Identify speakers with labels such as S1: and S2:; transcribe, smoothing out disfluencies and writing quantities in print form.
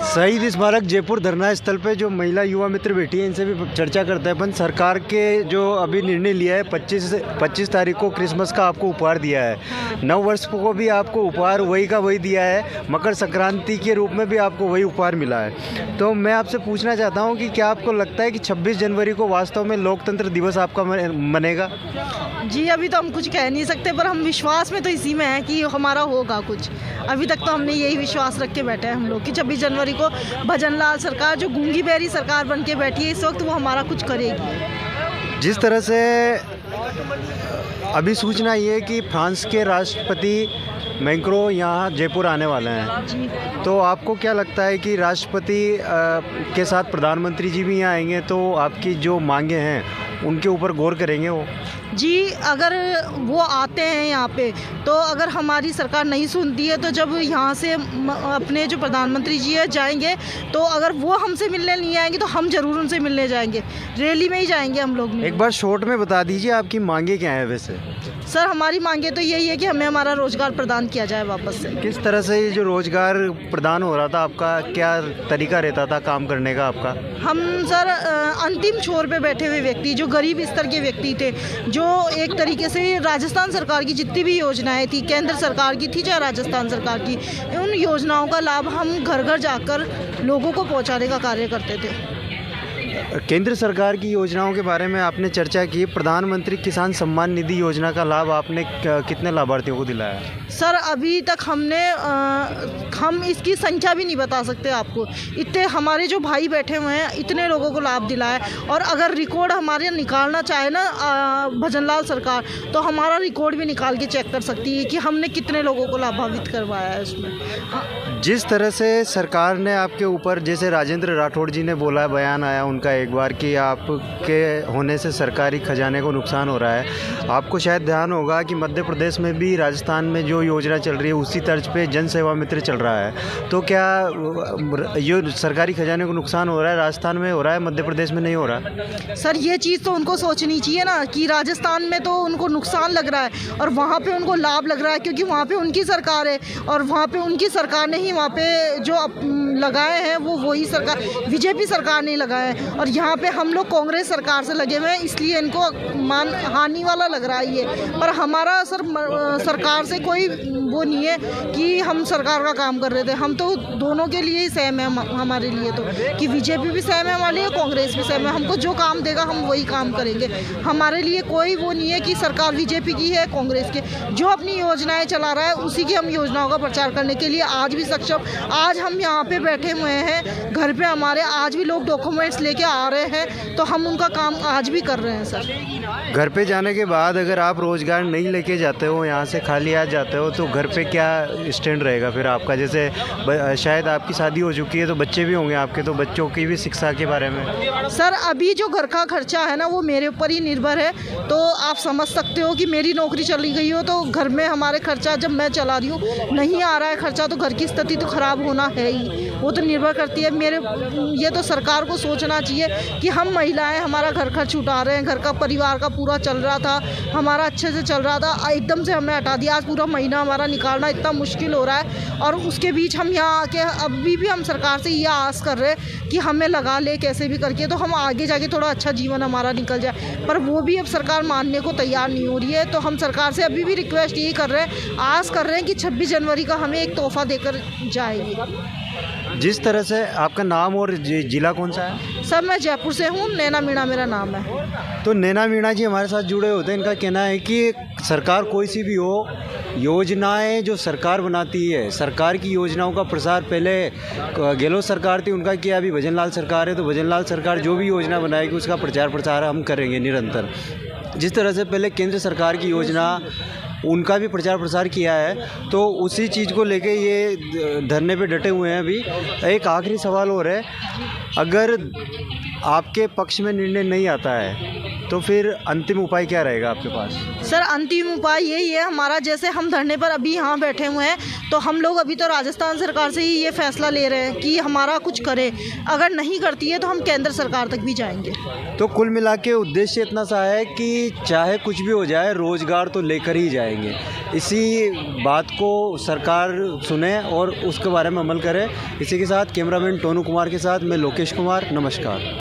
S1: शहीद स्मारक जयपुर धरना स्थल पे जो महिला युवा मित्र बैठी है इनसे भी चर्चा करते हैं अपन। सरकार के जो अभी निर्णय लिया है 25 तारीख को क्रिसमस का आपको उपहार दिया है, नव वर्ष को भी आपको उपहार वही का वही दिया है, मकर संक्रांति के रूप में भी आपको वही उपहार मिला है। तो मैं आपसे पूछना चाहता हूँ कि क्या आपको लगता है कि 26 जनवरी को वास्तव में लोकतंत्र दिवस आपका मनेगा?
S2: जी अभी तो हम कुछ कह नहीं सकते, पर हम विश्वास में तो इसी में है कि हमारा होगा कुछ। अभी तक तो हमने यही विश्वास रख के बैठे हैं हम लोग कि 26 जनवरी को भजनलाल सरकार जो गूंगी बहरी सरकार बन के बैठी है इस वक्त, वो हमारा कुछ करेगी।
S1: जिस तरह से अभी सूचना ये है कि फ्रांस के राष्ट्रपति मैक्रों यहाँ जयपुर आने वाले हैं
S2: जी।
S1: तो आपको क्या लगता है कि राष्ट्रपति के साथ प्रधानमंत्री जी भी यहाँ आएंगे तो आपकी जो मांगे हैं उनके ऊपर गौर करेंगे वो?
S2: जी अगर वो आते हैं यहाँ पे तो अगर हमारी सरकार नहीं सुनती है तो जब यहाँ से अपने जो प्रधानमंत्री जी है जाएंगे तो अगर वो हमसे मिलने नहीं आएंगे तो हम ज़रूर उनसे मिलने जाएंगे, रैली में ही जाएंगे हम लोग।
S1: एक बार शॉर्ट में बता दीजिए आपकी मांगे क्या है वैसे?
S2: सर हमारी मांगे तो यही है कि हमें हमारा रोज़गार प्रदान किया जाए वापस से।
S1: किस तरह से ये जो रोज़गार प्रदान हो रहा था आपका क्या तरीका रहता था काम करने का आपका?
S2: हम सर अंतिम छोर पे बैठे हुए व्यक्ति, जो गरीब स्तर के व्यक्ति थे, जो एक तरीके से राजस्थान सरकार की जितनी भी योजनाएं थी, केंद्र सरकार की थी चाहे राजस्थान सरकार की, उन योजनाओं का लाभ हम घर घर जाकर लोगों को पहुंचाने का कार्य करते थे।
S1: केंद्र सरकार की योजनाओं के बारे में आपने चर्चा की। प्रधानमंत्री किसान सम्मान निधि योजना का लाभ आपने कितने लाभार्थियों को दिलाया?
S2: सर अभी तक हम इसकी संख्या भी नहीं बता सकते आपको, इतने हमारे जो भाई बैठे हुए हैं इतने लोगों को लाभ दिलाया। और अगर रिकॉर्ड हमारे निकालना चाहे ना भजनलाल सरकार, तो हमारा रिकॉर्ड भी निकाल के चेक कर सकती है कि हमने कितने लोगों को लाभान्वित करवाया है उसमें।
S1: जिस तरह से सरकार ने आपके ऊपर, जैसे राजेंद्र राठौड़ जी ने बोला, बयान आया उनका एक बार कि आपके होने से सरकारी खजाने को नुकसान हो रहा है। आपको शायद ध्यान होगा कि मध्य प्रदेश में भी राजस्थान में जो योजना चल रही है उसी तर्ज पे जन सेवा मित्र चल रहा है। तो क्या ये सरकारी खजाने को नुकसान हो रहा है राजस्थान में हो रहा है, मध्य प्रदेश में नहीं हो रहा?
S2: सर ये चीज़ तो उनको सोचनी चाहिए ना कि राजस्थान में तो उनको नुकसान लग रहा है और वहाँ पे उनको लाभ लग रहा है, क्योंकि वहाँ पे उनकी सरकार है और वहाँ पे उनकी सरकार ने ही वहाँ पे जो लगाए हैं वो वही सरकार, बीजेपी सरकार ने लगाए हैं। और यहाँ पे हम लोग कांग्रेस सरकार से लगे हुए हैं, इसलिए इनको हानि वाला लग रहा है ये। पर हमारा सरकार से कोई वो नहीं है कि हम सरकार का काम कर रहे थे, हम तो दोनों के लिए ही सेम है। हमारे लिए तो कि बीजेपी भी सेम है हमारे लिए, कांग्रेस भी सेम है। हमको जो काम देगा हम वही काम करेंगे। हमारे लिए कोई वो नहीं है कि सरकार बीजेपी की है कांग्रेस के, जो अपनी योजनाएं चला रहा है उसी की हम योजनाओं का प्रचार करने के लिए आज भी सक्षम। आज हम यहाँ पे बैठे हुए हैं, घर पे हमारे आज भी लोग डॉक्यूमेंट्स लेके आ रहे हैं, तो हम उनका काम आज भी कर रहे हैं सर।
S1: घर पे जाने के बाद अगर आप रोज़गार नहीं लेके जाते हो, यहाँ से खाली आ जाते हो, तो घर पे क्या स्टैंड रहेगा फिर आपका? जैसे शायद आपकी शादी हो चुकी है तो बच्चे भी होंगे आपके, तो बच्चों की भी शिक्षा के बारे में?
S2: सर अभी जो घर का खर्चा है ना वो मेरे ऊपर ही निर्भर है। तो आप समझ सकते हो कि मेरी नौकरी चली गई हो तो घर में हमारे खर्चा जब मैं चला रही हूँ नहीं आ रहा है खर्चा, तो घर की स्थिति तो ख़राब होना है ही। वो तो निर्भर करती है ये तो सरकार को सोचना चाहिए कि हम महिलाएं हमारा घर खर्च उठा रहे हैं, घर का परिवार का पूरा चल रहा था, हमारा अच्छे से चल रहा था, एकदम से हमें हटा दिया। आज पूरा महीना हमारा निकालना इतना मुश्किल हो रहा है और उसके बीच हम यहाँ आके अभी भी हम सरकार से ये आस कर रहे हैं कि हमें लगा ले कैसे भी करके, तो हम आगे जाके थोड़ा अच्छा जीवन हमारा निकल जाए। पर वो भी अब सरकार मानने को तैयार नहीं हो रही है। तो हम सरकार से अभी भी रिक्वेस्ट यही कर रहे हैं, आस कर रहे हैं कि 26 जनवरी का हमें एक तोहफा देकर जाएगी।
S1: जिस तरह से आपका नाम और जिला कौन सा है?
S2: सर मैं जयपुर से हूँ, नैना मीणा मेरा नाम है।
S1: तो नैना मीणा जी हमारे साथ जुड़े होते हैं। इनका कहना है कि सरकार कोई सी भी हो, योजनाएं जो सरकार बनाती है, सरकार की योजनाओं का प्रसार पहले गहलोत सरकार थी उनका किया, अभी भजनलाल सरकार है तो भजनलाल सरकार जो भी योजना बनाएगी उसका प्रचार प्रसार हम करेंगे निरंतर। जिस तरह से पहले केंद्र सरकार की योजना उनका भी प्रचार प्रसार किया है, तो उसी चीज़ को लेके ये धरने पे डटे हुए हैं। अभी एक आखिरी सवाल और है, अगर आपके पक्ष में निर्णय नहीं आता है तो फिर अंतिम उपाय क्या रहेगा आपके पास?
S2: सर अंतिम उपाय यही है हमारा, जैसे हम धरने पर अभी यहाँ बैठे हुए हैं तो हम लोग अभी तो राजस्थान सरकार से ही ये फैसला ले रहे हैं कि हमारा कुछ करे, अगर नहीं करती है तो हम केंद्र सरकार तक भी जाएंगे।
S1: तो कुल मिला के उद्देश्य इतना सा है कि चाहे कुछ भी हो जाए, रोज़गार तो लेकर ही जाएंगे। इसी बात को सरकार सुने और उसके बारे में अमल करे। इसी के साथ कैमरामैन टोनू कुमार के साथ मैं लोकेश कुमार, नमस्कार।